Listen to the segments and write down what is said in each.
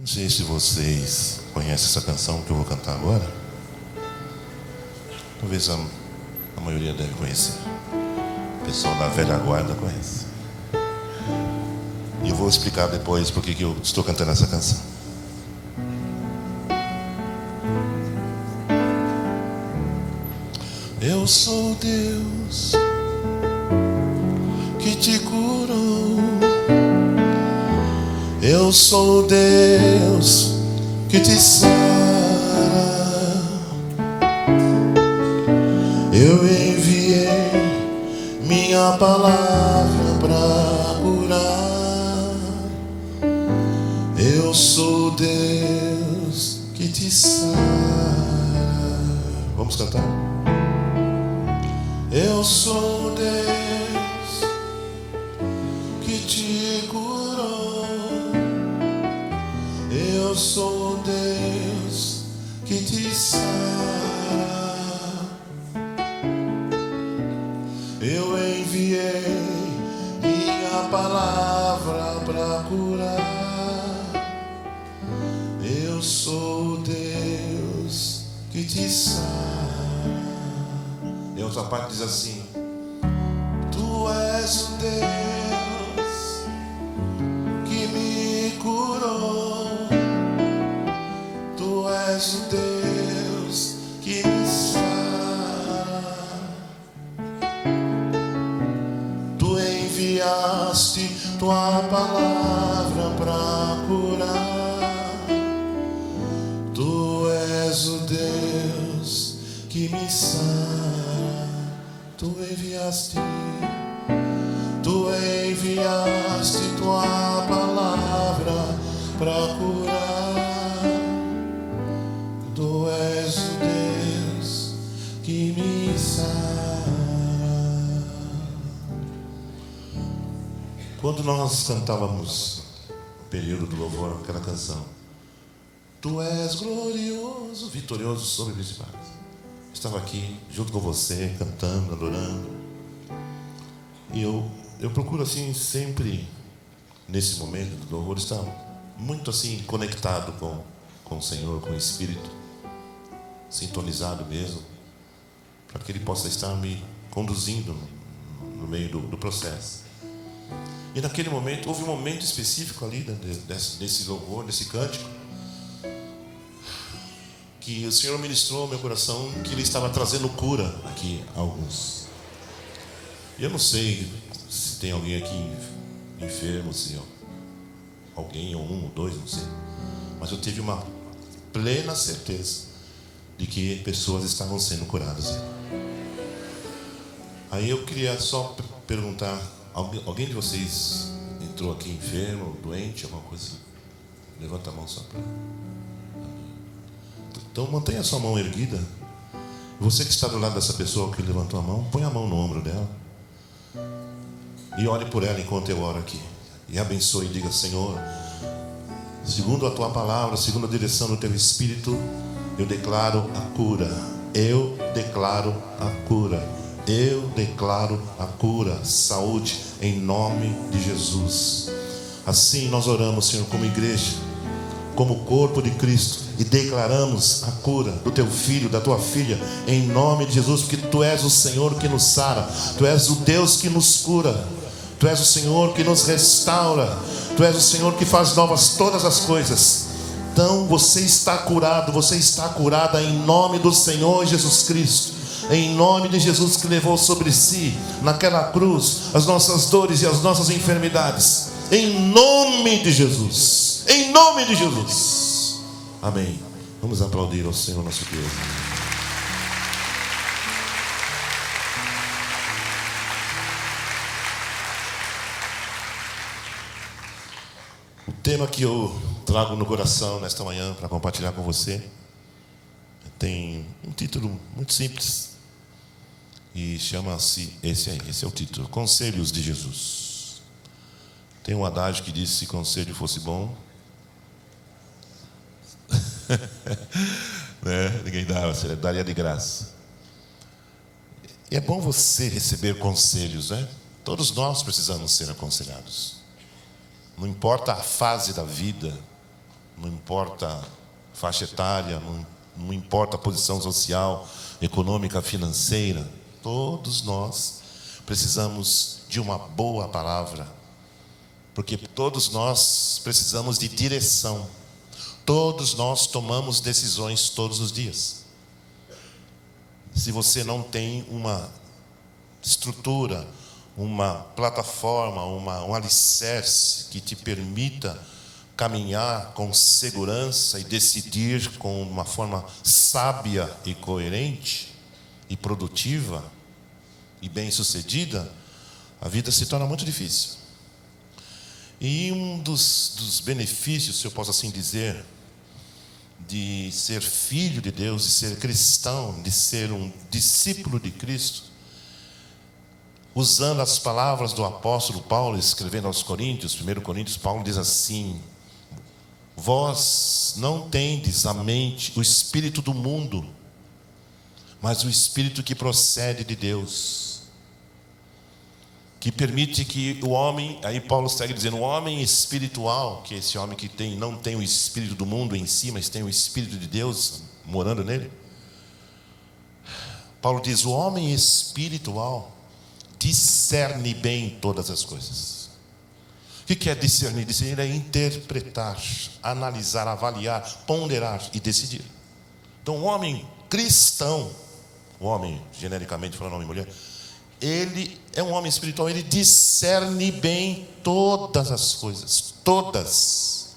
Não sei se vocês conhecem essa canção que eu vou cantar agora. Talvez a maioria deve conhecer. O pessoal da velha guarda conhece. E eu vou explicar depois por que eu estou cantando essa canção. Eu sou Deus que te curou. Eu sou Deus que te sara. Eu enviei minha palavra para curar. Eu sou Deus que te sara. Vamos cantar? Eu sou Deus que te curou. Eu sou Deus que te sara. Eu enviei minha palavra para curar. Eu sou Deus que te sara. E outra parte diz assim: Tu és o Deus que me curou. Tu és o Deus que me sara. Tu enviaste tua palavra para curar. Tu és o Deus que me sara. Tu enviaste tua palavra para curar. Tu és o Deus que me sara. Quando nós cantávamos no período do louvor aquela canção, Tu és glorioso, vitorioso sobre principados, estava aqui junto com você, cantando, adorando. E eu procuro assim sempre, nesse momento do louvor, estar muito assim conectado com o Senhor, com o Espírito, sintonizado mesmo, para que Ele possa estar me conduzindo no meio do processo. E naquele momento, houve um momento específico ali desse louvor, desse cântico, que o Senhor ministrou ao meu coração que Ele estava trazendo cura aqui a alguns. E eu não sei se tem alguém aqui enfermo, se alguém, ou um, ou dois, não sei. Mas eu tive uma plena certeza de que pessoas estavam sendo curadas. Aí eu queria só perguntar, alguém de vocês entrou aqui enfermo, doente, alguma coisa assim? Levanta a mão só para... Então mantenha a sua mão erguida. Você que está do lado dessa pessoa que levantou a mão, põe a mão no ombro dela e ore por ela enquanto eu oro aqui. E abençoe e diga: Senhor, segundo a tua palavra, segundo a direção do teu Espírito, eu declaro a cura. Eu declaro a cura. Eu declaro a cura, saúde, em nome de Jesus. Assim nós oramos, Senhor, como igreja, como corpo de Cristo, e declaramos a cura do teu filho, da tua filha, em nome de Jesus, porque tu és o Senhor que nos sara, tu és o Deus que nos cura, tu és o Senhor que nos restaura, tu és o Senhor que faz novas todas as coisas. Então você está curado, você está curada em nome do Senhor Jesus Cristo, em nome de Jesus, que levou sobre si naquela cruz as nossas dores e as nossas enfermidades, em nome de Jesus, em nome de Jesus. Amém. Vamos aplaudir ao Senhor nosso Deus. O tema que eu trago no coração nesta manhã para compartilhar com você tem um título muito simples e chama-se esse é o título: Conselhos de Jesus. Tem um adágio que diz: se conselho fosse bom, né? Ninguém dava, você daria de graça. E é bom você receber conselhos, né? Todos nós precisamos ser aconselhados. Não importa a fase da vida, não importa faixa etária, não importa a posição social, econômica, financeira. Todos nós precisamos de uma boa palavra, porque todos nós precisamos de direção. Todos nós tomamos decisões todos os dias. Se você não tem uma estrutura, uma plataforma, um alicerce que te permita caminhar com segurança e decidir com uma forma sábia e coerente e produtiva e bem-sucedida, a vida se torna muito difícil. E um dos benefícios, se eu posso assim dizer, de ser filho de Deus, de ser cristão, de ser um discípulo de Cristo, usando as palavras do apóstolo Paulo, escrevendo aos Coríntios, 1 Coríntios, Paulo diz assim: vós não tendes a mente, o espírito do mundo, mas o espírito que procede de Deus, que permite que o homem, aí Paulo segue dizendo, o homem espiritual, que é esse homem que não tem o espírito do mundo em si, mas tem o espírito de Deus morando nele. Paulo diz, o homem espiritual discerne bem todas as coisas. O que é discernir? Discernir é interpretar, analisar, avaliar, ponderar e decidir. Então o homem cristão, o homem, genericamente falando, homem e mulher, ele é um homem espiritual, ele discerne bem todas as coisas, todas.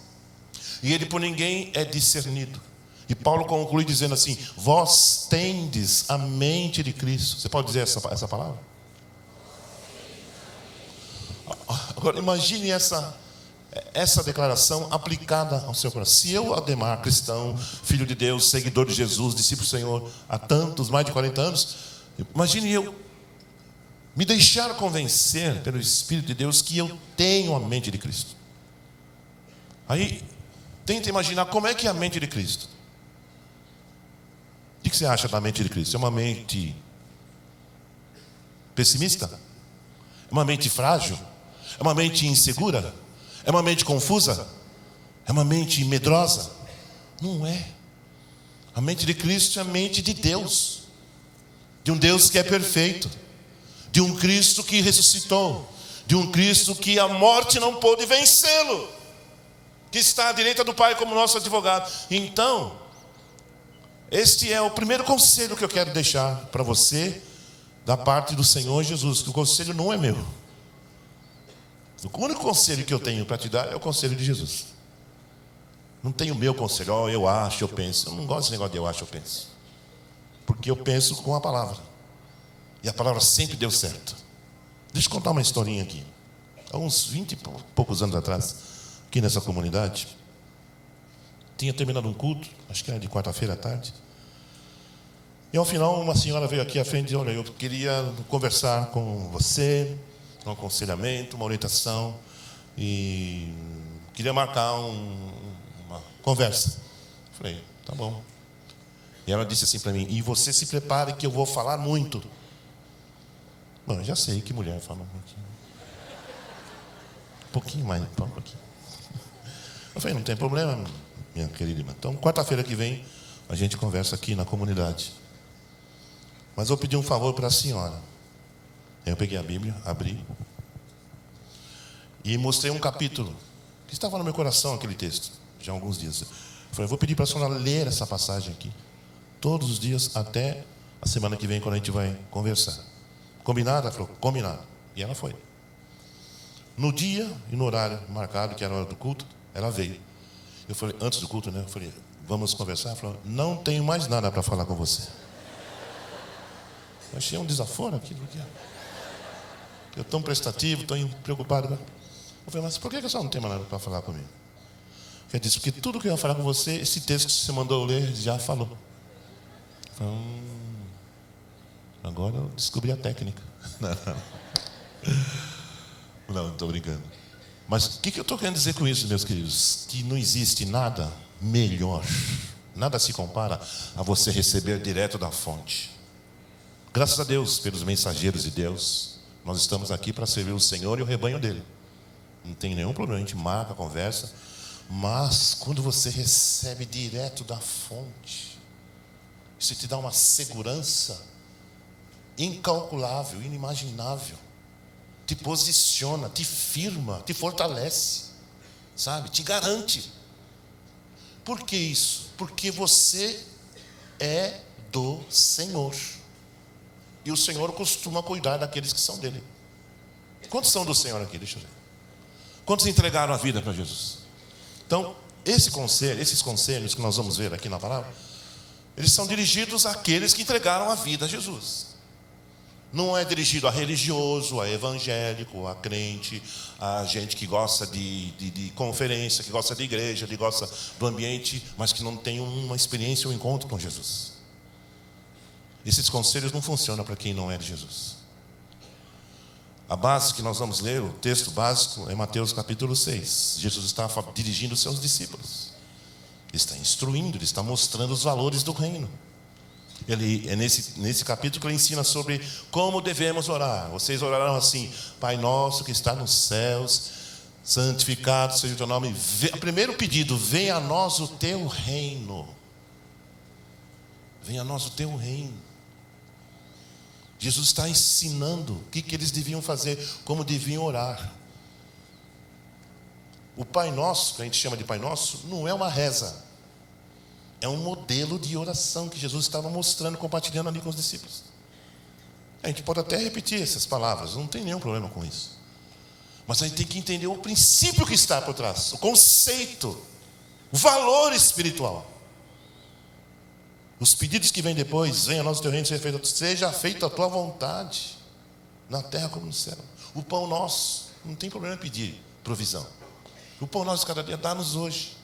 E ele por ninguém é discernido. E Paulo conclui dizendo assim, vós tendes a mente de Cristo. Você pode dizer essa palavra? Agora imagine essa declaração aplicada ao seu coração. Se eu, Ademar, cristão, filho de Deus, seguidor de Jesus, discípulo do Senhor, há tantos, mais de 40 anos, imagine eu me deixar convencer pelo Espírito de Deus que eu tenho a mente de Cristo. Aí, tenta imaginar como é que é a mente de Cristo. O que você acha da mente de Cristo? É uma mente pessimista? É uma mente frágil? É uma mente insegura? É uma mente confusa? É uma mente medrosa? Não é. A mente de Cristo é a mente de Deus. De um Deus que é perfeito. De um Cristo que ressuscitou. De um Cristo que a morte não pôde vencê-lo. Que está à direita do Pai como nosso advogado. Então, este é o primeiro conselho que eu quero deixar para você, da parte do Senhor Jesus, que o conselho não é meu. O único conselho que eu tenho para te dar é o conselho de Jesus. Não tenho o meu conselho, eu acho, eu penso. Eu não gosto desse negócio de eu acho, eu penso. Porque eu penso com a palavra. E a palavra sempre deu certo. Deixa eu contar uma historinha aqui. Há uns 20 e poucos anos atrás, aqui nessa comunidade, tinha terminado um culto, acho que era de quarta-feira à tarde. E ao final uma senhora veio aqui à frente e disse, olha, eu queria conversar com você, um aconselhamento, uma orientação, e queria marcar uma conversa. Falei, tá bom. E ela disse assim para mim, e você se prepare que eu vou falar muito. Bom, eu já sei que mulher fala um pouquinho mais, um pouquinho. Eu falei, não tem problema, minha querida irmã. Então, quarta-feira que vem, a gente conversa aqui na comunidade. Mas eu pedi um favor para a senhora. Eu peguei a Bíblia, abri e mostrei um capítulo que estava no meu coração, aquele texto, já há alguns dias. Eu falei, eu vou pedir para a senhora ler essa passagem aqui, todos os dias, até a semana que vem, quando a gente vai conversar. Combinado? Ela falou, combinado. E ela foi. No dia e no horário marcado, que era a hora do culto, ela veio. Eu falei, antes do culto, né? Eu falei, vamos conversar? Ela falou, não tenho mais nada para falar com você. Eu achei um desaforo aquilo aqui. Eu tão prestativo, tão preocupado. Né? Eu falei, mas por que a senhora não tem mais nada para falar comigo? Ela disse, porque tudo que eu ia falar com você, esse texto que você mandou eu ler, já falou. Eu falei, agora eu descobri a técnica. Não estou brincando. Mas o que eu estou querendo dizer com isso, meus queridos? Que não existe nada melhor, nada se compara a você receber direto da fonte. Graças a Deus, pelos mensageiros de Deus, nós estamos aqui para servir o Senhor e o rebanho dele. Não tem nenhum problema, a gente marca, conversa. Mas quando você recebe direto da fonte, isso te dá uma segurança incalculável, inimaginável. Te posiciona, te firma, te fortalece, sabe? Te garante. Por que isso? Porque você é do Senhor. E o Senhor costuma cuidar daqueles que são dele. Quantos são do Senhor aqui? Deixa eu ver. Quantos entregaram a vida para Jesus? Então, esses conselhos que nós vamos ver aqui na palavra, eles são dirigidos àqueles que entregaram a vida a Jesus. Não é dirigido a religioso, a evangélico, a crente, a gente que gosta de conferência, que gosta de igreja, que gosta do ambiente, mas que não tem uma experiência ou um encontro com Jesus. Esses conselhos não funcionam para quem não é de Jesus. A base que nós vamos ler, o texto básico, é Mateus capítulo 6. Jesus está dirigindo os seus discípulos. Ele está instruindo, ele está mostrando os valores do reino. Ele é nesse capítulo que ele ensina sobre como devemos orar. Vocês orarão assim: Pai nosso que está nos céus, santificado seja o teu nome. O primeiro pedido: venha a nós o teu reino. Venha a nós o teu reino. Jesus está ensinando o que eles deviam fazer, como deviam orar. O Pai Nosso, que a gente chama de Pai Nosso, não é uma reza. É um modelo de oração que Jesus estava mostrando, compartilhando ali com os discípulos. A gente pode até repetir essas palavras, não tem nenhum problema com isso. Mas a gente tem que entender o princípio que está por trás, o conceito, o valor espiritual. Os pedidos que vêm depois: venha a nós o teu reino, seja feita a tua vontade, na terra como no céu. O pão nosso, não tem problema em pedir provisão. O pão nosso de cada dia dá-nos hoje,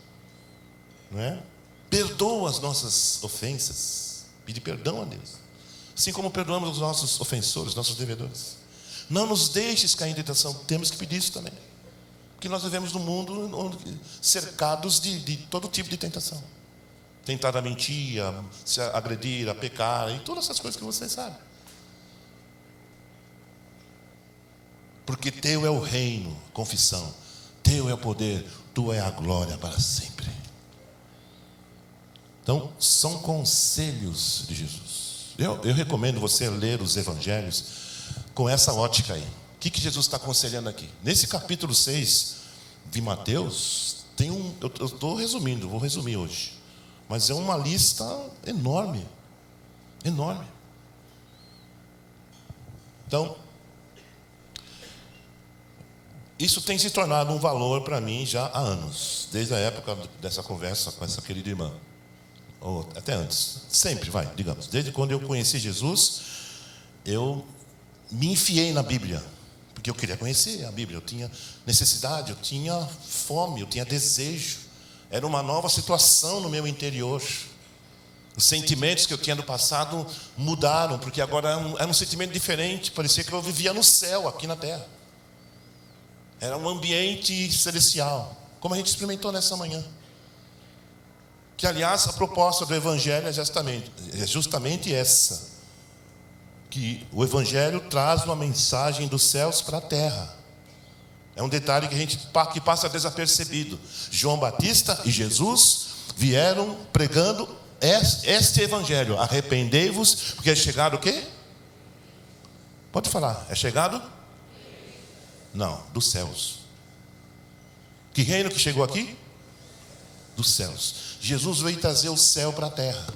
não é? Perdoa as nossas ofensas, pede perdão a Deus, assim como perdoamos os nossos ofensores, nossos devedores. Não nos deixes cair em tentação, temos que pedir isso também, porque nós vivemos num mundo cercados de todo tipo de tentação. Tentar a mentir, a se agredir, a pecar, e todas essas coisas que vocês sabem. Porque teu é o reino, confissão, teu é o poder, tua é a glória para sempre. Então, são conselhos de Jesus. Eu recomendo você ler os evangelhos com essa ótica aí. O que Jesus está aconselhando aqui? Nesse capítulo 6 de Mateus, tem eu estou resumindo, vou resumir hoje. Mas é uma lista enorme. Enorme. Então, isso tem se tornado um valor para mim já há anos. Desde a época dessa conversa com essa querida irmã. Ou até antes. Sempre, digamos. Desde quando eu conheci Jesus, eu me enfiei na Bíblia. Porque eu queria conhecer a Bíblia. Eu tinha necessidade, eu tinha fome, eu tinha desejo. Era uma nova situação no meu interior. Os sentimentos que eu tinha no passado mudaram, porque agora era um sentimento diferente. Parecia que eu vivia no céu, aqui na terra. Era um ambiente celestial, como a gente experimentou nessa manhã. Que, aliás, a proposta do Evangelho é justamente essa. Que o Evangelho traz uma mensagem dos céus para a terra. É um detalhe que passa desapercebido. João Batista e Jesus vieram pregando este evangelho. Arrependei-vos, porque é chegado o quê? Pode falar, é chegado? Não, dos céus. Que reino que chegou aqui? Dos céus. Jesus veio trazer o céu para a terra.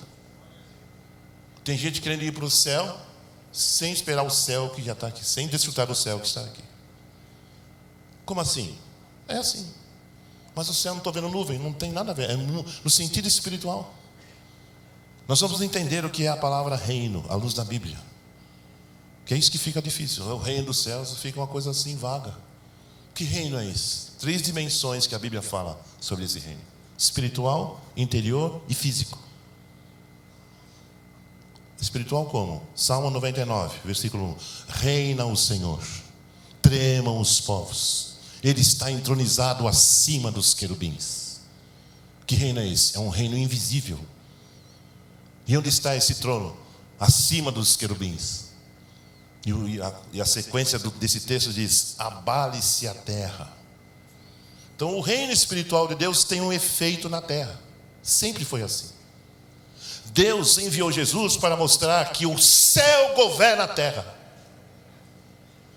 Tem gente querendo ir para o céu sem esperar o céu que já está aqui, sem desfrutar do céu que está aqui. Como assim? É assim. Mas o céu, não estou vendo nuvem, não tem nada a ver. É no sentido espiritual. Nós vamos entender o que é a palavra reino, à luz da Bíblia. Que é isso que fica difícil. O reino dos céus fica uma coisa assim vaga. Que reino é esse? 3 dimensões que a Bíblia fala sobre esse reino: espiritual, interior e físico. Espiritual como? Salmo 99, versículo 1. Reina o Senhor, tremam os povos. Ele está entronizado acima dos querubins. Que reino é esse? É um reino invisível. E onde está esse trono? Acima dos querubins. E a sequência desse texto diz: abale-se a terra, Então o reino espiritual de Deus tem um efeito na terra. Sempre foi assim. Deus enviou Jesus para mostrar que o céu governa a terra,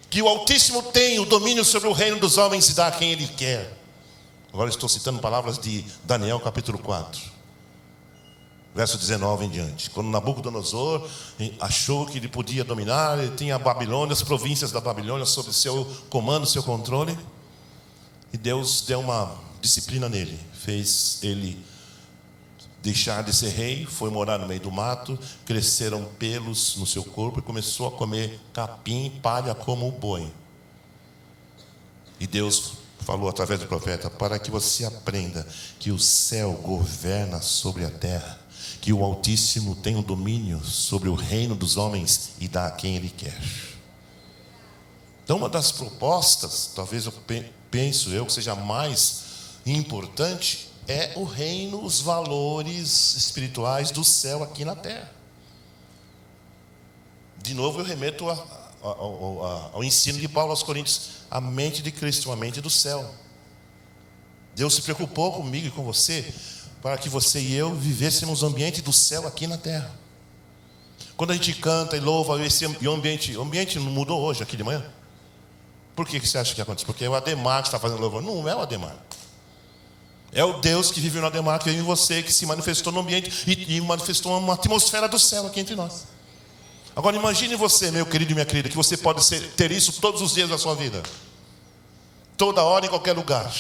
que o Altíssimo tem o domínio sobre o reino dos homens e dá a quem Ele quer. Agora estou citando palavras de Daniel capítulo 4, verso 19 em diante. Quando Nabucodonosor achou que ele podia dominar, ele tinha a Babilônia, as províncias da Babilônia sob seu comando, seu controle, e Deus deu uma disciplina nele, fez ele deixar de ser rei, foi morar no meio do mato, cresceram pelos no seu corpo e começou a comer capim e palha como o boi. E Deus falou através do profeta: para que você aprenda que o céu governa sobre a terra, que o Altíssimo tem o domínio sobre o reino dos homens e dá a quem Ele quer. Então uma das propostas, talvez eu penso eu que seja mais importante, é o reino, os valores espirituais do céu aqui na terra. De novo eu remeto ao ensino de Paulo aos Coríntios: a mente de Cristo, a mente do céu. Deus se preocupou comigo e com você para que você e eu vivêssemos o ambiente do céu aqui na terra. Quando a gente canta e louva, o ambiente não mudou hoje, aqui de manhã? Por que você acha que aconteceu? Porque é o Ademar que está fazendo louvor. Não é o Ademar. É o Deus que vive no Ademar, que vive em você, que se manifestou no ambiente e manifestou uma atmosfera do céu aqui entre nós. Agora imagine você, meu querido e minha querida, que você pode ter isso todos os dias da sua vida. Toda hora, em qualquer lugar.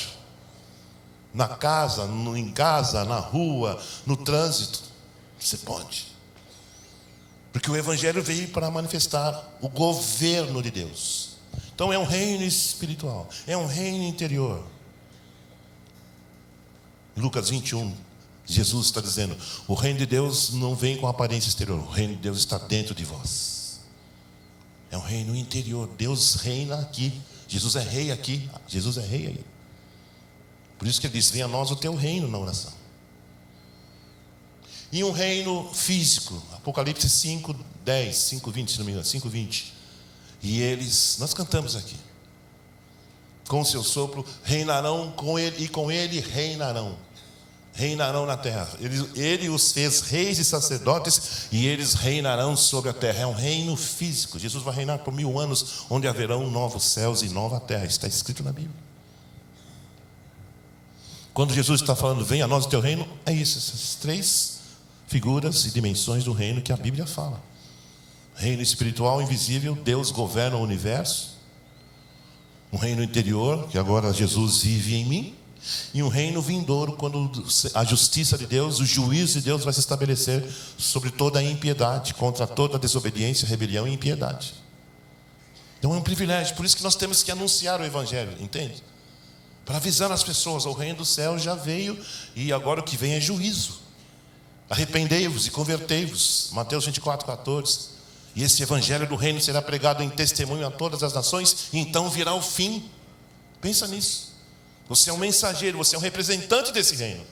Na casa, em casa, na rua, no trânsito. Você pode. Porque o Evangelho veio para manifestar o governo de Deus. Então é um reino espiritual, é um reino interior. Em Lucas 21, Jesus está dizendo: o reino de Deus não vem com aparência exterior, o reino de Deus está dentro de vós. É um reino interior. Deus reina aqui. Jesus é rei aqui. Jesus é rei aí. Por isso que ele diz: venha a nós o teu reino, na oração. E um reino físico, Apocalipse 5:10, 5:20, se não me engano, 5:20. E eles, nós cantamos aqui: com o seu sopro reinarão com ele, e com ele reinarão na terra. Ele os fez reis e sacerdotes, e eles reinarão sobre a terra. É um reino físico. Jesus vai reinar por 1000 anos, onde haverão novos céus e nova terra. Está escrito na Bíblia. Quando Jesus está falando venha a nós o teu reino, é isso, essas 3 figuras e dimensões do reino que a Bíblia fala. Reino espiritual invisível, Deus governa o universo. Um reino interior, que agora Jesus vive em mim. E um reino vindouro, quando a justiça de Deus, o juízo de Deus vai se estabelecer sobre toda a impiedade, contra toda a desobediência, rebelião e impiedade. Então é um privilégio, por isso que nós temos que anunciar o Evangelho, entende? Para avisar as pessoas: o reino do céu já veio e agora o que vem é juízo. Arrependei-vos e convertei-vos. Mateus 24:14. E esse Evangelho do reino será pregado em testemunho a todas as nações, e então virá o fim. Pensa nisso. Você é um mensageiro, você é um representante desse reino.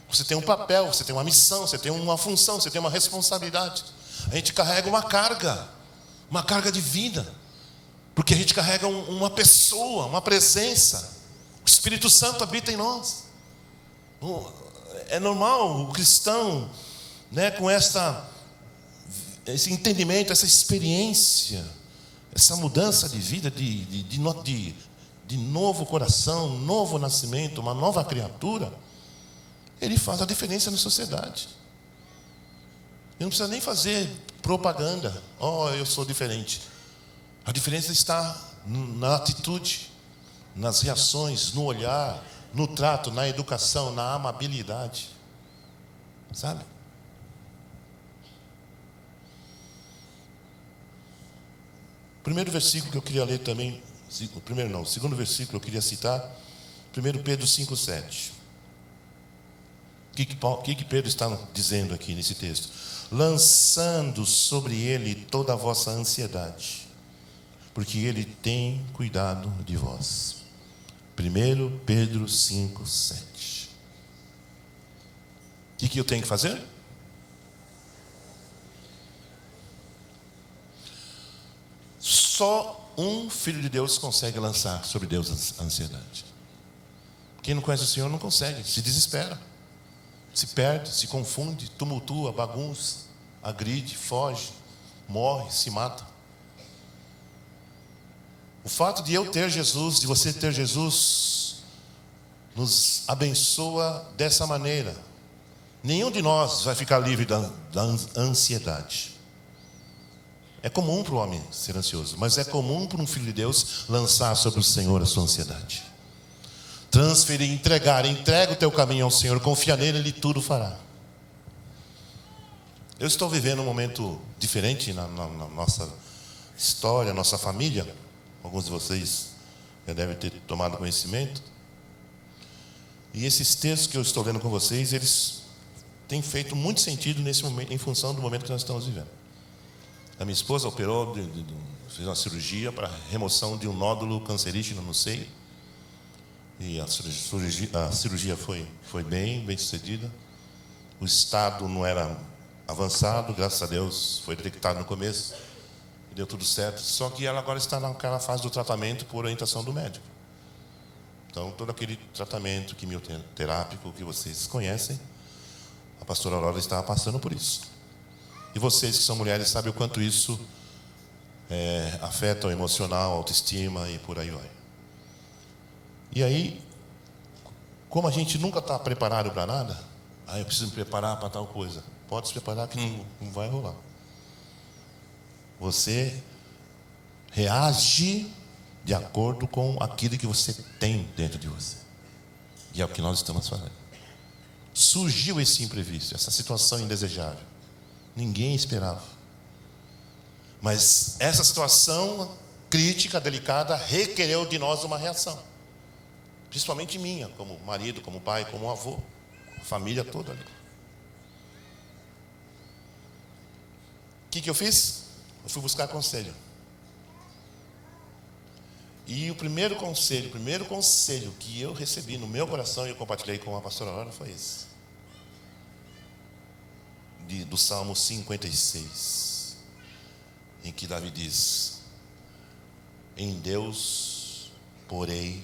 Você tem um papel, você tem uma missão, você tem uma função, você tem uma responsabilidade. A gente carrega uma carga de vida, porque a gente carrega uma pessoa, uma presença. O Espírito Santo habita em nós. É normal o cristão, com esse entendimento, essa experiência, essa mudança de vida, de novo coração, novo nascimento, uma nova criatura, ele faz a diferença na sociedade. Ele não precisa nem fazer propaganda: eu sou diferente. A diferença está na atitude, nas reações, no olhar, no trato, na educação, na amabilidade. Sabe? Primeiro versículo que eu queria ler também, o segundo versículo eu queria citar, 1 Pedro 5:7. O que Pedro está dizendo aqui nesse texto? Lançando sobre ele toda a vossa ansiedade, porque ele tem cuidado de vós. 1 Pedro 5:7. O que eu tenho que fazer? Só um filho de Deus consegue lançar sobre Deus a ansiedade. Quem não conhece o Senhor não consegue, se desespera, se perde, se confunde, tumultua, bagunça, agride, foge, morre, se mata. O fato de eu ter Jesus, de você ter Jesus, nos abençoa dessa maneira. Nenhum de nós vai ficar livre da ansiedade. É comum para o homem ser ansioso, mas é comum para um filho de Deus lançar sobre o Senhor a sua ansiedade. Transferir, entregar, entrega o teu caminho ao Senhor, confia nele, Ele tudo fará. Eu estou vivendo um momento diferente na nossa história, nossa família. Alguns de vocês já devem ter tomado conhecimento. E esses textos que eu estou lendo com vocês, eles têm feito muito sentido nesse momento, em função do momento que nós estamos vivendo. A minha esposa operou, fez uma cirurgia para remoção de um nódulo cancerígeno no seio. E a cirurgia foi bem sucedida. O estado não era avançado, graças a Deus, foi detectado no começo. E deu tudo certo. Só que ela agora está naquela fase do tratamento por orientação do médico. Então, todo aquele tratamento quimioterápico que vocês conhecem, a pastora Aurora estava passando por isso. E vocês que são mulheres sabem o quanto isso afeta o emocional, a autoestima e por aí vai. E aí, como a gente nunca está preparado para nada, eu preciso me preparar para tal coisa. Pode se preparar que não vai rolar. Você reage de acordo com aquilo que você tem dentro de você. E é o que nós estamos fazendo. Surgiu esse imprevisto, essa situação indesejável. Ninguém esperava. Mas essa situação crítica, delicada, requereu de nós uma reação. Principalmente minha, como marido, como pai, como avô. A família toda ali. O que eu fiz? Eu fui buscar conselho. E o primeiro conselho que eu recebi no meu coração e eu compartilhei com a pastora Aurora foi esse. Do Salmo 56, em que Davi diz: em Deus porei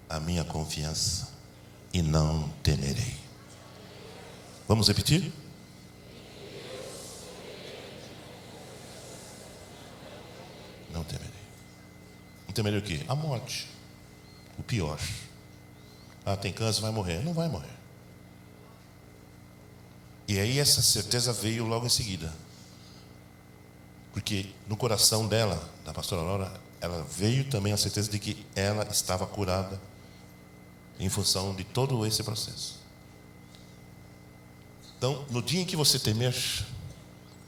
a minha confiança e não temerei. Vamos repetir? Não temerei. Não temerei o quê? A morte. O pior. Tem câncer, vai morrer. Não vai morrer. E aí essa certeza veio logo em seguida. Porque no coração dela, da pastora Aurora, ela veio também a certeza de que ela estava curada em função de todo esse processo. Então, no dia em que você temer,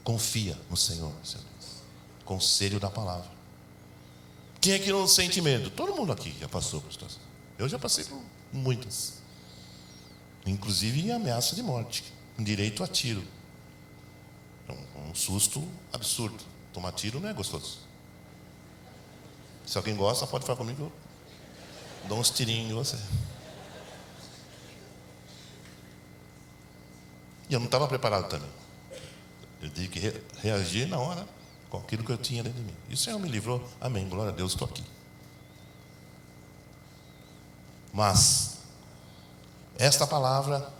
confia no Senhor. Conselho da palavra. Quem é que não sente medo? Todo mundo aqui já passou por situação. Eu já passei por muitas. Inclusive em ameaça de morte. Direito a tiro. Um susto absurdo. Tomar tiro não é gostoso. Se alguém gosta, pode falar comigo. Eu dou uns tirinhos em você. E eu não estava preparado também. Eu tive que reagir na hora com aquilo que eu tinha dentro de mim. E o Senhor me livrou. Amém. Glória a Deus, estou aqui. Mas esta palavra,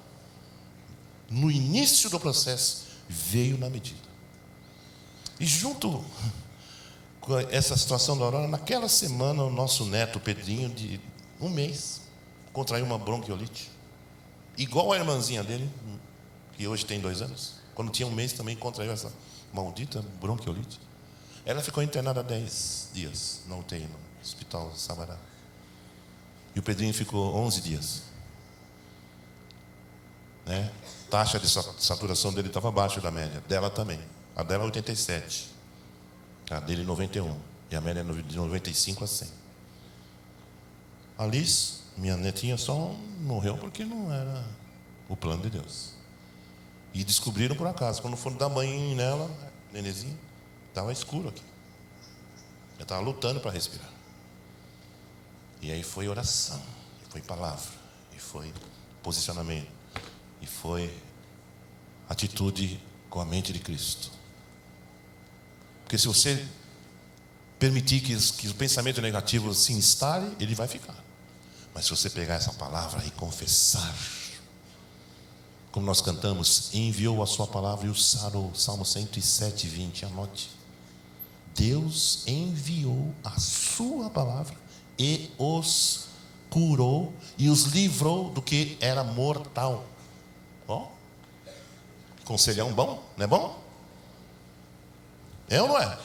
no início do processo, veio na medida. E junto com essa situação da Aurora, naquela semana, o nosso neto Pedrinho, de 1 mês, contraiu uma bronquiolite. Igual a irmãzinha dele, que hoje tem 2 anos. Quando tinha 1 mês também contraiu essa maldita bronquiolite. Ela ficou internada 10 dias na UTI, no Hospital Sabará. E o Pedrinho ficou 11 dias. Taxa de saturação dele estava abaixo da média, dela também. A dela 87, a dele 91, e a média é de 95 a 100. A Liz, minha netinha, só morreu porque não era o plano de Deus. E descobriram por acaso, quando foram dar banho nela, nenezinha, estava escuro aqui. Eu estava lutando para respirar. E aí foi oração, e foi palavra, e foi posicionamento, e foi atitude com a mente de Cristo. Porque se você permitir que o pensamento negativo se instale, ele vai ficar. Mas se você pegar essa palavra e confessar, como nós cantamos, enviou a sua palavra e o sarou. Salmo 107, 20, anote. Deus enviou a sua palavra e os curou e os livrou do que era mortal. Ó, conselhão bom, não é bom? É ou não é?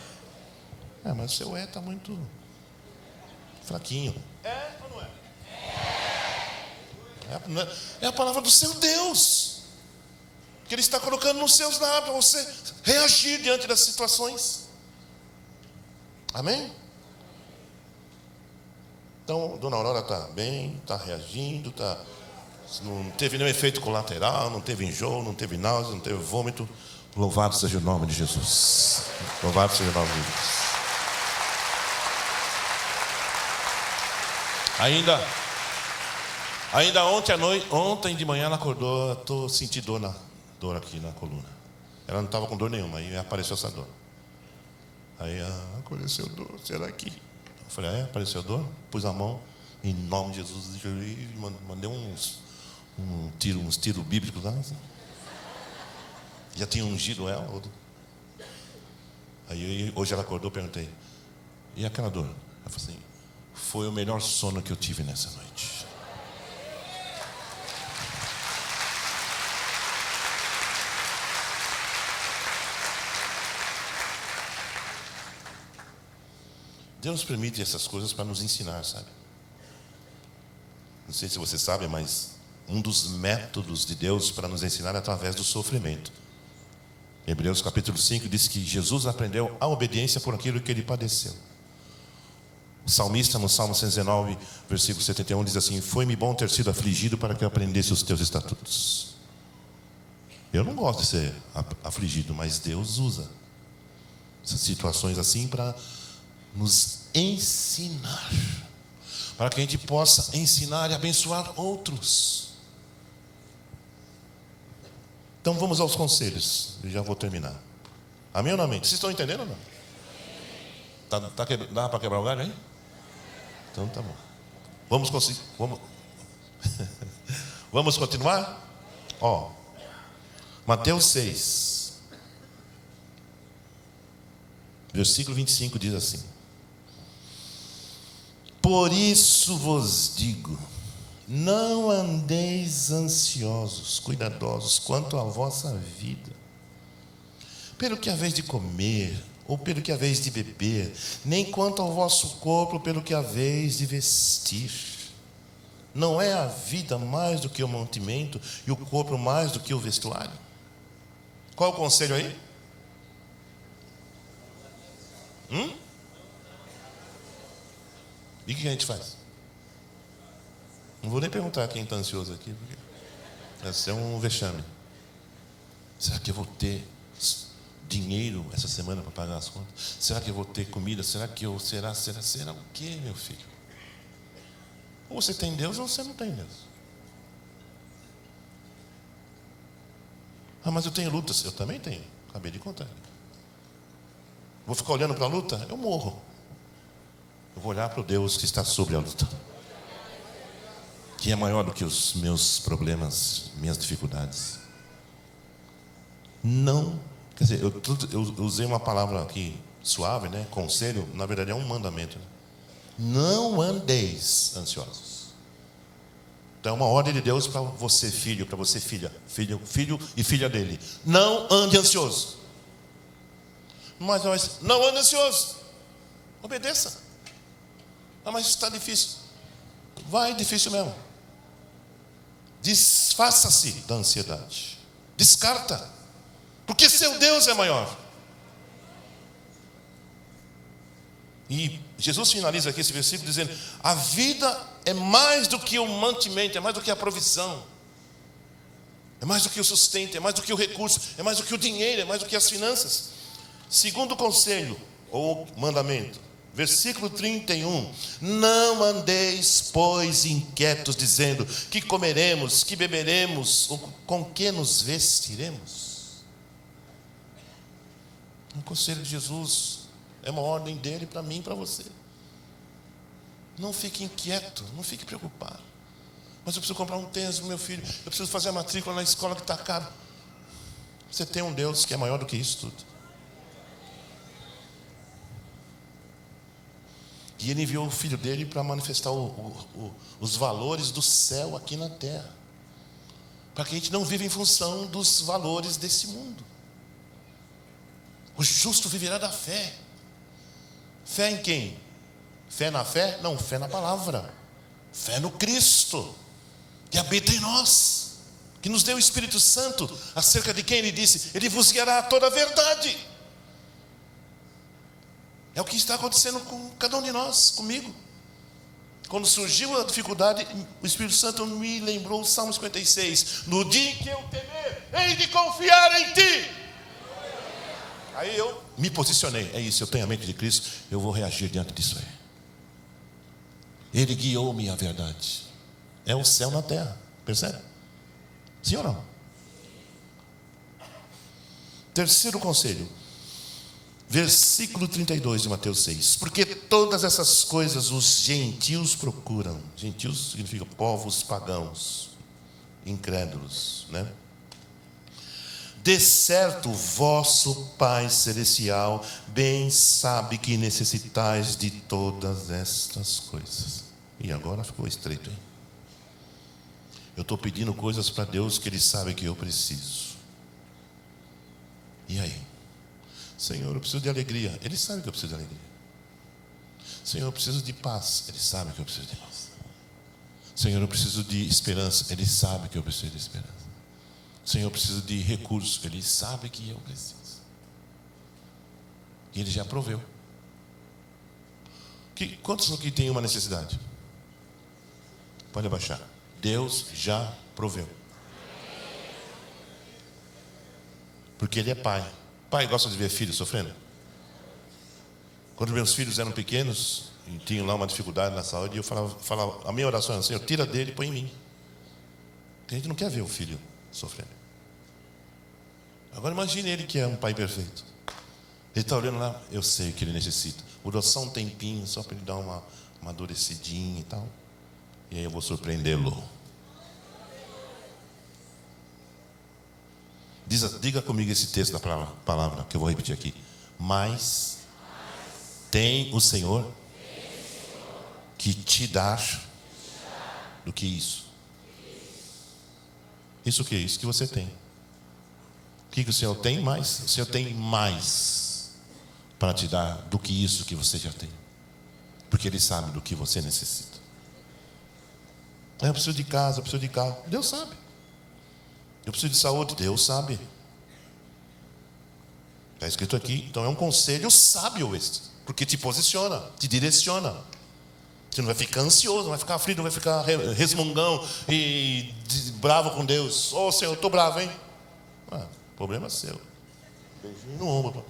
É, mas o seu está muito fraquinho. É ou não é? É a palavra do seu Deus, que Ele está colocando nos seus lábios, para você reagir diante das situações. Amém? Então, Dona Aurora está bem, está reagindo, não teve nenhum efeito colateral, não teve enjoo, não teve náusea, não teve vômito. Louvado seja o nome de Jesus. Louvado seja o nome de Jesus. Ainda ontem de manhã ela acordou, senti dor aqui na coluna. Ela não estava com dor nenhuma, aí apareceu essa dor. Aí apareceu dor, será que? Eu falei, apareceu dor? Pus a mão, em nome de Jesus, e mandei uns tiros bíblicos lá. Já tinha ungido ela. Aí hoje ela acordou, perguntei, e aquela dor? Ela falou assim, foi o melhor sono que eu tive nessa noite. Deus permite essas coisas para nos ensinar, sabe? Não sei se você sabe, mas um dos métodos de Deus para nos ensinar é através do sofrimento. Hebreus capítulo 5 diz que Jesus aprendeu a obediência por aquilo que Ele padeceu. O salmista no Salmo 119, versículo 71 diz assim, foi-me bom ter sido afligido para que eu aprendesse os teus estatutos. Eu não gosto de ser afligido, mas Deus usa essas situações assim para nos ensinar, para que a gente possa ensinar e abençoar outros. Então vamos aos conselhos. Eu já vou terminar. Amém ou não amém? Vocês estão entendendo ou não? Dá para quebrar o galho aí? Então tá bom. Vamos Vamos continuar? Ó, Mateus 6, versículo 25 diz assim: por isso vos digo, não andeis ansiosos, cuidadosos quanto à vossa vida, pelo que haveis de comer, ou pelo que haveis de beber, nem quanto ao vosso corpo, pelo que haveis de vestir. Não é a vida mais do que o mantimento, e o corpo mais do que o vestuário? Qual é o conselho aí? E o que a gente faz? Não vou nem perguntar quem está ansioso aqui, porque vai ser um vexame. Será que eu vou ter dinheiro essa semana para pagar as contas? Será que eu vou ter comida? Será o quê, meu filho? Ou você tem Deus ou você não tem Deus. Mas eu tenho lutas. Eu também tenho, acabei de contar. Vou ficar olhando para a luta? Eu morro. Eu vou olhar para o Deus que está sobre a luta, que é maior do que os meus problemas, minhas dificuldades. Não, quer dizer, eu usei uma palavra aqui suave, né? Conselho, na verdade é um mandamento, né? Não andeis ansiosos. Então é uma ordem de Deus para você, filho, para você, filho e filha dele. Não ande ansioso. Mas não ande ansioso. Obedeça. Mas está difícil. Vai difícil mesmo. Desfaça-se da ansiedade. Descarta. Porque seu Deus é maior. E Jesus finaliza aqui esse versículo dizendo: a vida é mais do que o mantimento, é mais do que a provisão, é mais do que o sustento, é mais do que o recurso, é mais do que o dinheiro, é mais do que as finanças. Segundo conselho, ou mandamento, versículo 31, não andeis, pois, inquietos, dizendo: que comeremos, que beberemos, ou com que nos vestiremos. Um conselho de Jesus, é uma ordem dele para mim e para você. Não fique inquieto, não fique preocupado. Mas eu preciso comprar um tênis para meu filho, eu preciso fazer a matrícula na escola que está caro. Você tem um Deus que é maior do que isso tudo. E Ele enviou o Filho dele para manifestar os valores do céu aqui na terra. Para que a gente não viva em função dos valores desse mundo. O justo viverá da fé. Fé em quem? Fé na fé? Não, fé na palavra. Fé no Cristo, que habita em nós, que nos deu o Espírito Santo, acerca de quem Ele disse: Ele vos guiará a toda a verdade. É o que está acontecendo com cada um de nós, comigo. Quando surgiu a dificuldade, o Espírito Santo me lembrou o Salmo 56. No dia em que eu temer, hei de confiar em Ti. Aí eu me posicionei. É isso, eu tenho a mente de Cristo, eu vou reagir diante disso aí. Ele guiou-me à verdade. É o céu na terra, percebe? Sim ou não? Terceiro conselho. Versículo 32 de Mateus 6. Porque todas essas coisas os gentios procuram. Gentios significa povos pagãos, incrédulos, né? De certo, vosso Pai Celestial bem sabe que necessitais de todas estas coisas. E agora ficou estreito, hein? Eu estou pedindo coisas para Deus que Ele sabe que eu preciso. E aí? Senhor, eu preciso de alegria. Ele sabe que eu preciso de alegria. Senhor, eu preciso de paz. Ele sabe que eu preciso de paz. Senhor, eu preciso de esperança. Ele sabe que eu preciso de esperança. Senhor, eu preciso de recursos. Ele sabe que eu preciso. E Ele já proveu. Quantos aqui tem uma necessidade? Pode abaixar. Deus já proveu. Porque Ele é Pai. Pai gosta de ver filhos sofrendo? Quando meus filhos eram pequenos e tinham lá uma dificuldade na saúde, eu falava, a minha oração era: Senhor, tira dele e põe em mim. Porque a gente não quer ver o filho sofrendo. Agora imagine ele que é um pai perfeito. Ele está olhando lá, eu sei o que ele necessita. Vou dar só um tempinho, só para ele dar uma amadurecidinha e tal. E aí eu vou surpreendê-lo. Diga comigo esse texto da palavra que eu vou repetir aqui. Mas tem o Senhor que te dá do que isso. Isso o que é isso que você tem? O que o Senhor tem mais? O Senhor tem mais para te dar do que isso que você já tem. Porque Ele sabe do que você necessita. Eu preciso de casa, eu preciso de carro. Deus sabe. Eu preciso de saúde, Deus sabe. Está escrito aqui. Então é um conselho sábio esse, porque te posiciona, te direciona. Você não vai ficar ansioso, não vai ficar aflito, não vai ficar resmungão e bravo com Deus. Ô Senhor, eu estou bravo, hein? Problema seu. Beijinho no ombro.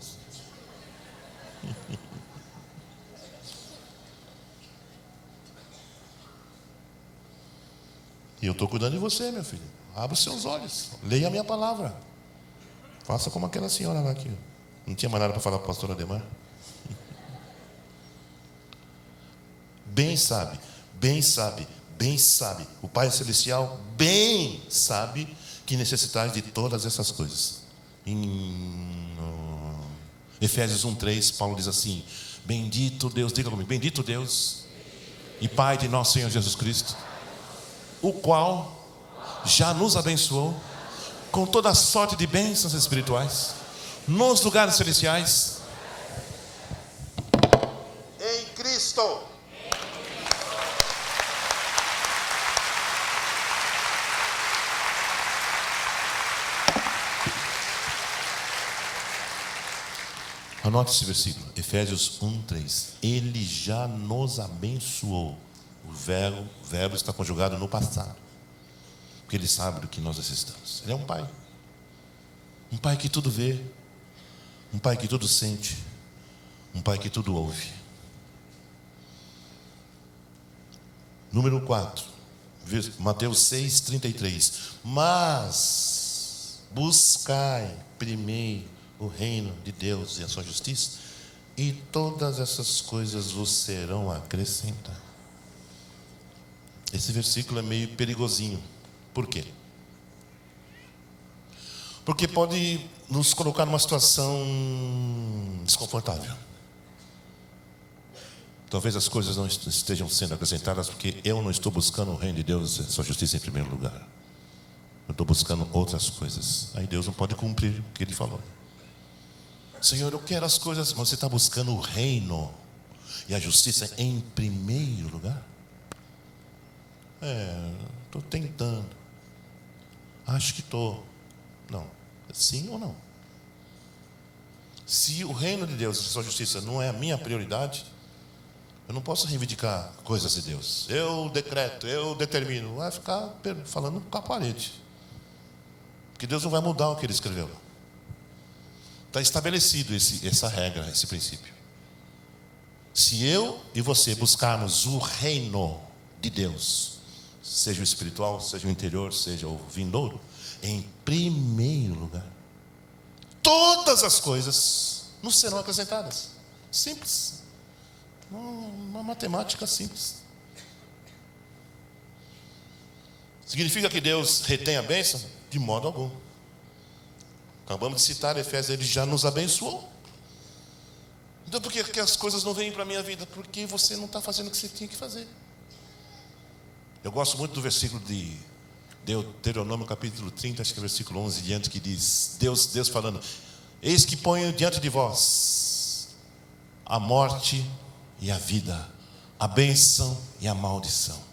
E eu estou cuidando de você, meu filho. Abra os seus olhos, leia a minha palavra. Faça como aquela senhora lá que não tinha mais nada para falar para o pastor Ademar. Bem sabe, bem sabe, bem sabe. O Pai Celestial bem sabe que necessitais de todas essas coisas. Em Efésios 1:3, Paulo diz assim: bendito Deus, diga comigo, bendito Deus e Pai de nosso Senhor Jesus Cristo, o qual já nos abençoou com toda sorte de bênçãos espirituais nos lugares celestiais em Cristo. Anote esse versículo, Efésios 1:3. Ele já nos abençoou. O verbo está conjugado no passado, porque Ele sabe do que nós necessitamos. Ele é um Pai. Um Pai que tudo vê. Um Pai que tudo sente. Um Pai que tudo ouve. Número 4. Mateus 6:33. Mas buscai primeiro o reino de Deus e a sua justiça, e todas essas coisas vos serão acrescentadas. Esse versículo é meio perigosinho. Por quê? Porque pode nos colocar numa situação desconfortável. Talvez as coisas não estejam sendo acrescentadas porque eu não estou buscando o reino de Deus, a sua justiça em primeiro lugar. Eu estou buscando outras coisas. Aí Deus não pode cumprir o que Ele falou. Senhor, eu quero as coisas, mas você está buscando o reino e a justiça em primeiro lugar? Estou tentando. Acho que estou. Não. Sim ou não? Se o reino de Deus e a sua justiça não é a minha prioridade, eu não posso reivindicar coisas de Deus. Eu decreto, eu determino. Vai ficar falando com a parede. Porque Deus não vai mudar o que Ele escreveu. Está estabelecido essa regra, esse princípio. Se eu e você buscarmos o reino de Deus, seja o espiritual, seja o interior, seja o vindouro, em primeiro lugar, todas as coisas nos serão acrescentadas. Simples. Uma matemática simples. Significa que Deus retém a bênção? De modo algum. Acabamos de citar Efésios, Ele já nos abençoou. Então por que as coisas não vêm para a minha vida? Porque você não está fazendo o que você tinha que fazer. Eu gosto muito do versículo de Deuteronômio capítulo 30, acho que é versículo 11 diante, que diz, Deus falando: eis que ponho diante de vós a morte e a vida, a bênção e a maldição.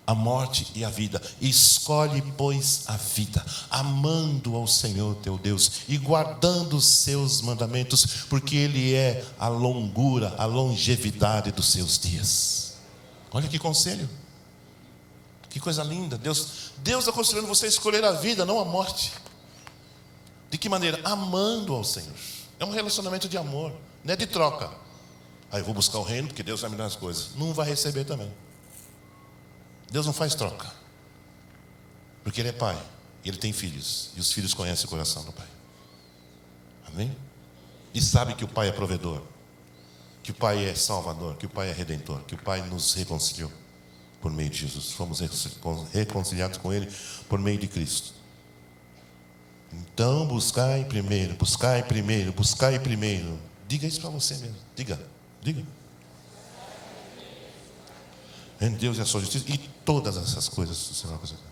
A morte e a vida. Escolhe, pois, a vida, amando ao Senhor teu Deus e guardando os seus mandamentos, porque Ele é a longura, a longevidade dos seus dias. Olha que conselho. Que coisa linda. Deus está aconselhando você a escolher a vida, não a morte. De que maneira? Amando ao Senhor. É um relacionamento de amor, não é de troca. Aí eu vou buscar o reino porque Deus vai me dar as coisas. Não vai receber também. Deus não faz troca. Porque Ele é Pai e Ele tem filhos. E os filhos conhecem o coração do Pai. Amém? E sabe que o Pai é provedor, que o Pai é salvador, que o Pai é redentor, que o Pai nos reconciliou por meio de Jesus. Fomos reconciliados com Ele por meio de Cristo. Então buscai primeiro, buscai primeiro, buscai primeiro. Diga isso para você mesmo. Diga. Em Deus e a sua justiça, e todas essas coisas serão acrescentadas.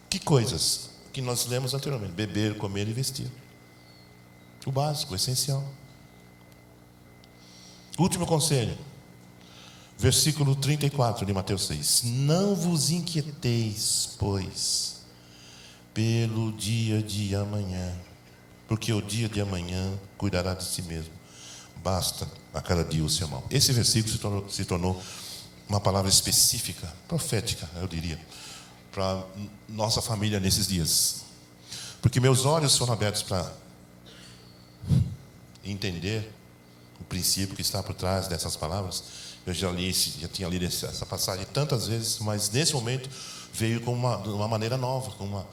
Que coisas? Que nós lemos anteriormente: beber, comer e vestir. O básico, o essencial. Último conselho, versículo 34 de Mateus 6. Não vos inquieteis, pois, pelo dia de amanhã, porque o dia de amanhã cuidará de si mesmo. Basta a cada dia o seu mal. Esse versículo se tornou uma palavra específica, profética, eu diria, para nossa família nesses dias. Porque meus olhos foram abertos para entender o princípio que está por trás dessas palavras. Eu já tinha lido essa passagem tantas vezes, mas nesse momento veio de uma maneira nova, com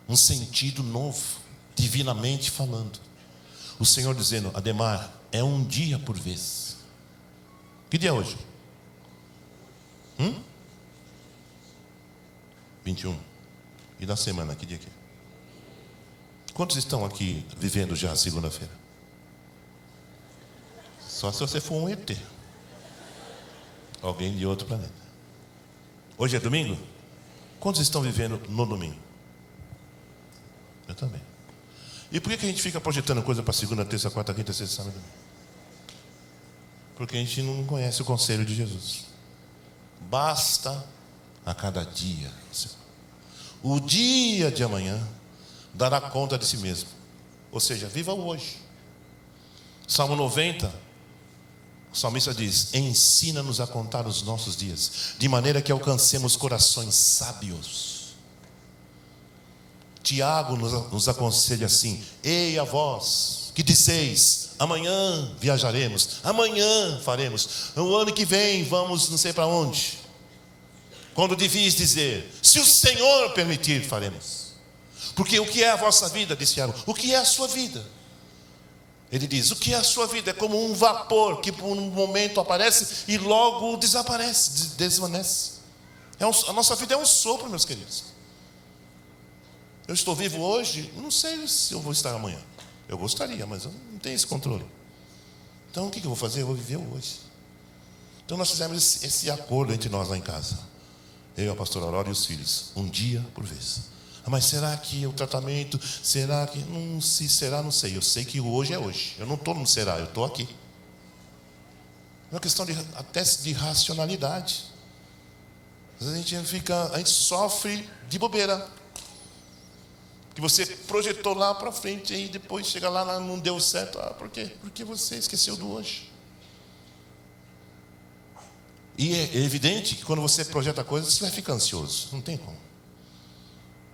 um sentido novo, divinamente falando. O Senhor dizendo: Ademar, é um dia por vez. Que dia é hoje? 21. E da semana, que dia que é? Quantos estão aqui vivendo já a segunda-feira? Só se você for um ET. Alguém de outro planeta. Hoje é domingo? Quantos estão vivendo no domingo? Eu também. E por que a gente fica projetando coisa para segunda, terça, quarta, quinta, sexta, sábado? Porque a gente não conhece o conselho de Jesus. Basta a cada dia. O dia de amanhã dará conta de si mesmo. Ou seja, viva o hoje. Salmo 90, o salmista diz: ensina-nos a contar os nossos dias, de maneira que alcancemos corações sábios. Tiago nos aconselha assim: ei a vós, que disseis, amanhã viajaremos, amanhã faremos, o ano que vem vamos não sei para onde. Quando devias dizer: se o Senhor permitir, faremos. Porque o que é a vossa vida, disse Tiago? O que é a sua vida? Ele diz: o que é a sua vida? É como um vapor que por um momento aparece e logo desaparece, desvanece. A nossa vida é um sopro, meus queridos. Eu estou vivo hoje, não sei se eu vou estar amanhã. Eu gostaria, mas eu não tenho esse controle. Então o que eu vou fazer? Eu vou viver hoje. Então nós fizemos esse acordo entre nós lá em casa. Eu, a pastora Aurora e os filhos. Um dia por vez. Mas será que o tratamento, será que... Não, se será, não sei. Eu sei que hoje é hoje. Eu não estou no será, eu estou aqui. É uma questão até de racionalidade. Às vezes a gente sofre de bobeira. Que você projetou lá para frente e depois chega lá, não deu certo. Por quê? Porque você esqueceu do hoje. E é evidente que quando você projeta coisas, você vai ficar ansioso. Não tem como.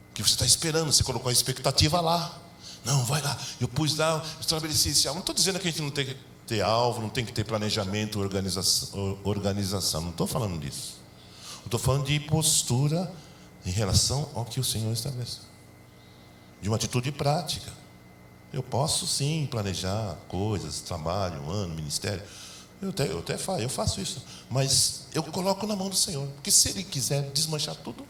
Porque você está esperando, você colocou a expectativa lá. Não, vai lá. Eu pus lá, eu estabeleci esse alvo. Não estou dizendo que a gente não tem que ter alvo, não tem que ter planejamento, organização. Não estou falando disso. Estou falando de postura em relação ao que o Senhor estabeleceu. De uma atitude prática. Eu posso sim planejar coisas, trabalho, ano, ministério. Eu faço isso. Mas eu coloco na mão do Senhor. Porque se Ele quiser desmanchar tudo,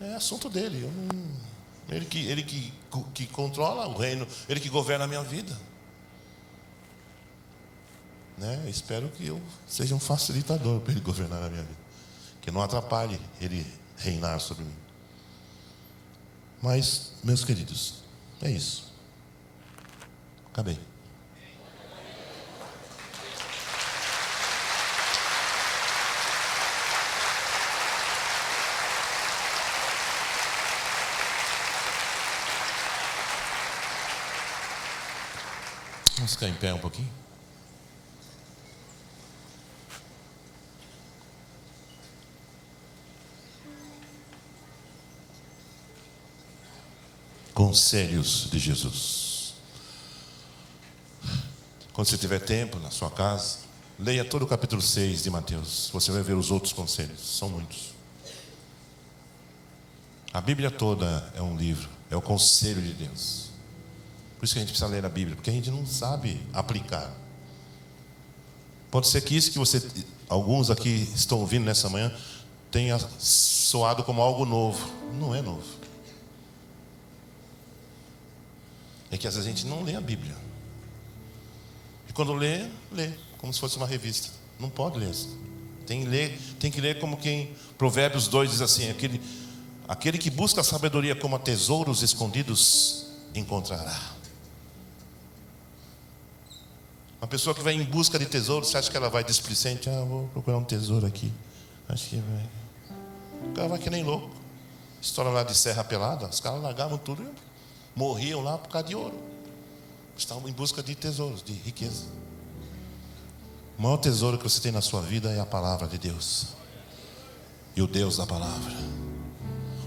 é assunto dele. Ele que controla o reino, Ele que governa a minha vida. Né? Espero que eu seja um facilitador para Ele governar a minha vida. Que não atrapalhe Ele reinar sobre mim. Mas, meus queridos, é isso. Acabei. Vamos ficar em pé um pouquinho? Conselhos de Jesus. Quando você tiver tempo na sua casa, leia todo o capítulo 6 de Mateus. Você vai ver os outros conselhos, são muitos. A Bíblia toda é um livro, é o conselho de Deus. Por isso que a gente precisa ler a Bíblia, porque a gente não sabe aplicar. Pode ser que isso que alguns aqui estão ouvindo nessa manhã, tenha soado como algo novo. Não é novo. É que às vezes a gente não lê a Bíblia. E quando lê como se fosse uma revista. Não pode ler isso. Tem que ler como quem... Provérbios 2 diz assim: aquele que busca a sabedoria como a tesouros escondidos, encontrará. Uma pessoa que vai em busca de tesouros, você acha que ela vai displicente? Vou procurar um tesouro aqui. Acho que vai. O cara vai que nem louco. História lá de Serra Pelada, os caras largavam tudo e morriam lá por causa de ouro. Estavam em busca de tesouros, de riqueza. O maior tesouro que você tem na sua vida é a palavra de Deus. E o Deus da palavra.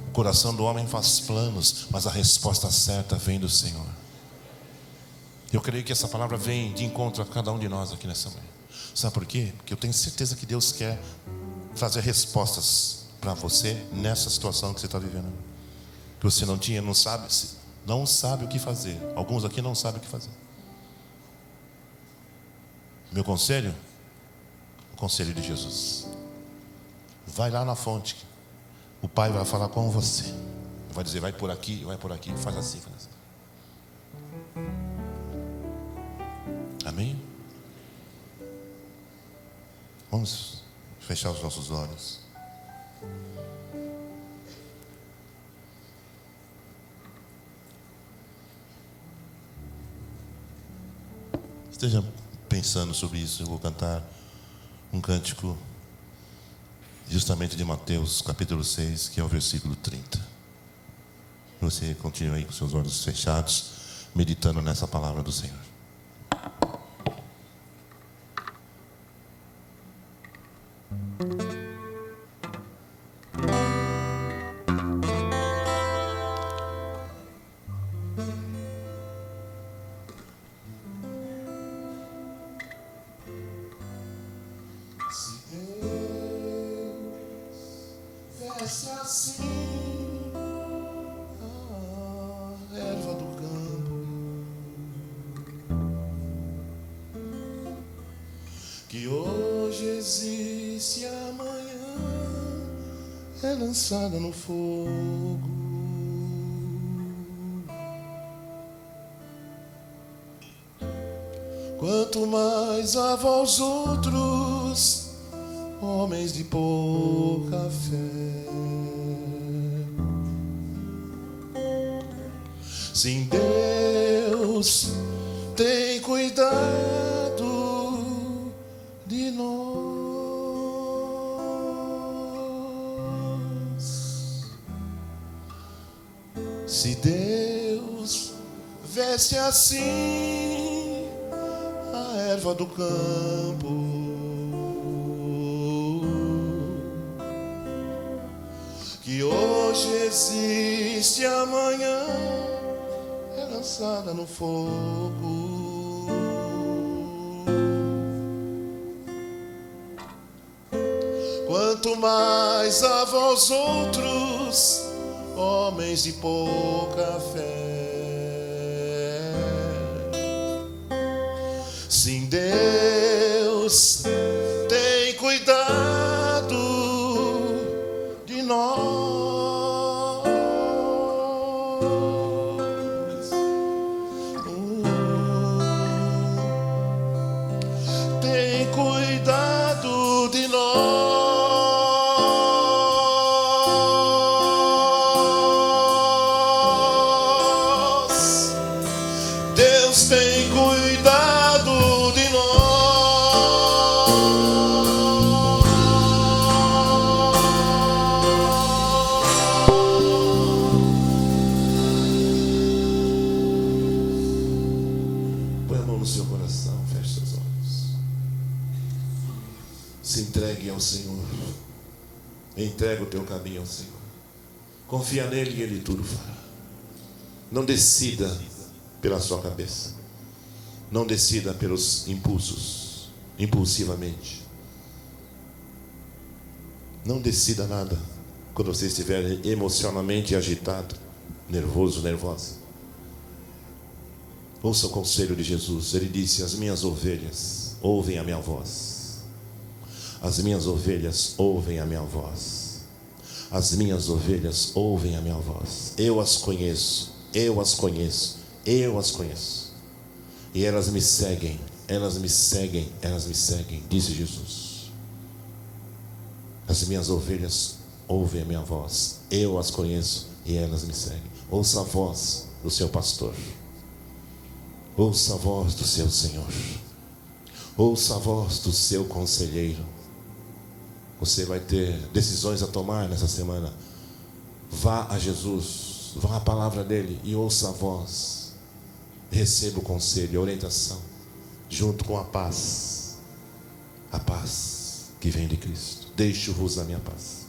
O coração do homem faz planos, mas a resposta certa vem do Senhor. Eu creio que essa palavra vem de encontro a cada um de nós aqui nessa manhã. Sabe por quê? Porque eu tenho certeza que Deus quer trazer respostas para você nessa situação que você está vivendo. Que você não sabe o que fazer. Alguns aqui não sabem o que fazer. Meu conselho? O conselho de Jesus. Vai lá na fonte. O Pai vai falar com você. Vai dizer: vai por aqui, faz assim, faz assim. Amém? Vamos fechar os nossos olhos. Esteja pensando sobre isso. Eu vou cantar um cântico justamente de Mateus capítulo 6, que é o versículo 30. Você continua aí com seus olhos fechados, meditando nessa palavra do Senhor. Se assim a erva do campo, lançada no fogo. Quanto mais a vós outros, homens de pouca fé. Sim, Deus tem cuidado de nós. Se Deus veste assim a erva do campo, que hoje existe, amanhã é lançada no fogo. Quanto mais a vós outros, homens de pouca fé. Sim, Deus tem cuidado de nós. Tem cuidado de nós. Deus tem cuidado de nós. Põe a mão no seu coração, feche seus olhos. Se entregue ao Senhor. Entrega o teu caminho ao Senhor. Confia nele e ele tudo fará. Não decida pela sua cabeça. Não decida pelos impulsos, impulsivamente. Não decida nada quando você estiver emocionalmente agitado, nervoso, nervosa. Ouça o conselho de Jesus. Ele disse: as minhas ovelhas ouvem a minha voz. As minhas ovelhas ouvem a minha voz. As minhas ovelhas ouvem a minha voz. Eu as conheço, eu as conheço, eu as conheço. E elas me seguem, elas me seguem, elas me seguem, disse Jesus. As minhas ovelhas ouvem a minha voz. Eu as conheço e elas me seguem. Ouça a voz do seu pastor. Ouça a voz do seu Senhor. Ouça a voz do seu conselheiro. Você vai ter decisões a tomar nessa semana. Vá a Jesus, vá à palavra dele e ouça a voz. Receba o conselho, a orientação, junto com a paz que vem de Cristo. Deixo-vos a minha paz.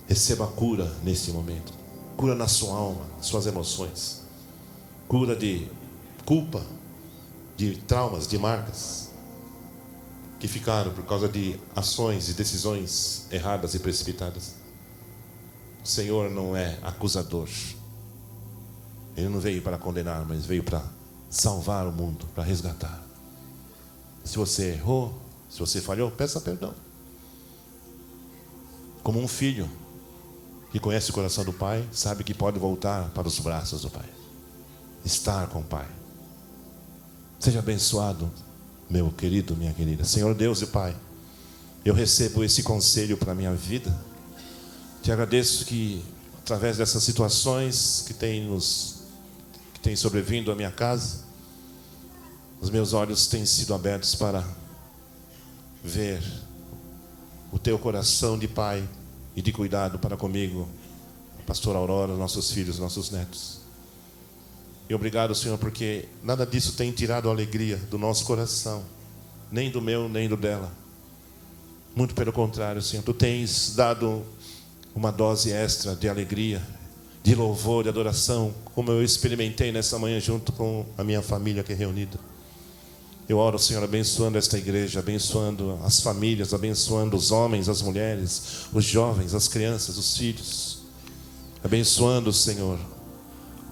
Receba a cura nesse momento. Cura na sua alma, suas emoções. Cura de culpa, de traumas, de marcas que ficaram por causa de ações e decisões erradas e precipitadas. O Senhor não é acusador. Ele não veio para condenar, mas veio para salvar o mundo, para resgatar. Se você errou, se você falhou, peça perdão. Como um filho que conhece o coração do pai, sabe que pode voltar para os braços do pai. Estar com o pai. Seja abençoado, meu querido, minha querida. Senhor Deus e Pai, eu recebo esse conselho para a minha vida. Te agradeço que, através dessas situações que tem sobrevindo à minha casa, os meus olhos têm sido abertos para ver o teu coração de pai e de cuidado para comigo, a pastora Aurora, nossos filhos, nossos netos. E obrigado, Senhor, porque nada disso tem tirado a alegria do nosso coração, nem do meu, nem do dela. Muito pelo contrário, Senhor, tu tens dado uma dose extra de alegria, de louvor, de adoração, como eu experimentei nessa manhã junto com a minha família aqui reunida. Eu oro, Senhor, abençoando esta igreja, abençoando as famílias, abençoando os homens, as mulheres, os jovens, as crianças, os filhos. Abençoando, Senhor,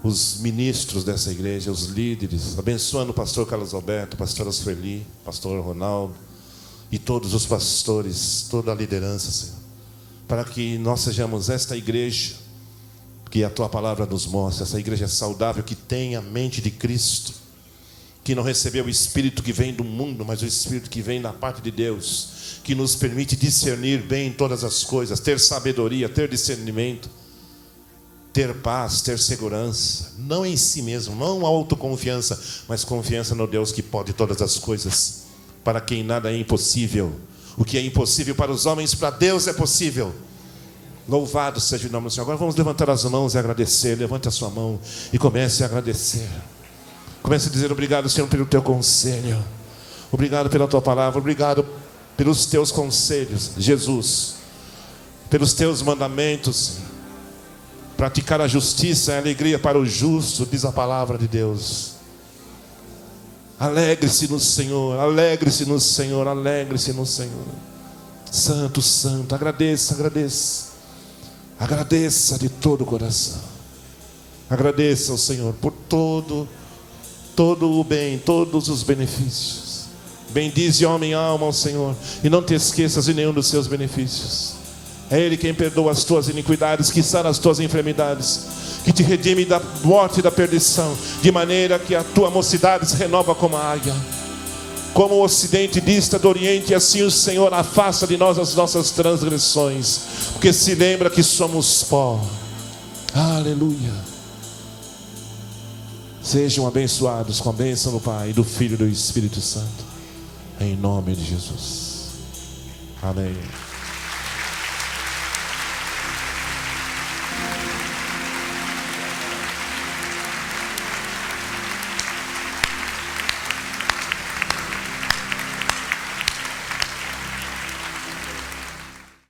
os ministros dessa igreja, os líderes, abençoando o pastor Carlos Alberto, pastor Sueli, pastor Ronaldo e todos os pastores, toda a liderança, Senhor. para que nós sejamos esta igreja que a tua palavra nos mostra, essa igreja saudável que tem a mente de Cristo, que não recebeu o Espírito que vem do mundo, mas o Espírito que vem da parte de Deus, que nos permite discernir bem todas as coisas, ter sabedoria, ter discernimento, ter paz, ter segurança, não em si mesmo, não autoconfiança, mas confiança no Deus que pode todas as coisas, para quem nada é impossível. O que é impossível para os homens, para Deus é possível. Louvado seja o nome do Senhor. Agora vamos levantar as mãos e agradecer. Levante a sua mão e comece a agradecer. Comece a dizer obrigado, Senhor, pelo teu conselho. Obrigado pela tua palavra. Obrigado pelos teus conselhos, Jesus. Pelos teus mandamentos. Praticar a justiça é alegria para o justo, diz a palavra de Deus. Alegre-se no Senhor, alegre-se no Senhor, alegre-se no Senhor. Santo, santo, agradeça, agradeça. Agradeça de todo o coração. Agradeça ao Senhor por todo o bem, todos os benefícios. Bendize, homem, alma ao Senhor, e não te esqueças de nenhum dos seus benefícios. É Ele quem perdoa as tuas iniquidades, que sara as tuas enfermidades, que te redime da morte e da perdição, de maneira que a tua mocidade se renova como a águia. Como o ocidente dista do oriente, assim o Senhor afasta de nós as nossas transgressões, porque se lembra que somos pó. Aleluia. Sejam abençoados com a bênção do Pai, do Filho e do Espírito Santo, em nome de Jesus. Amém.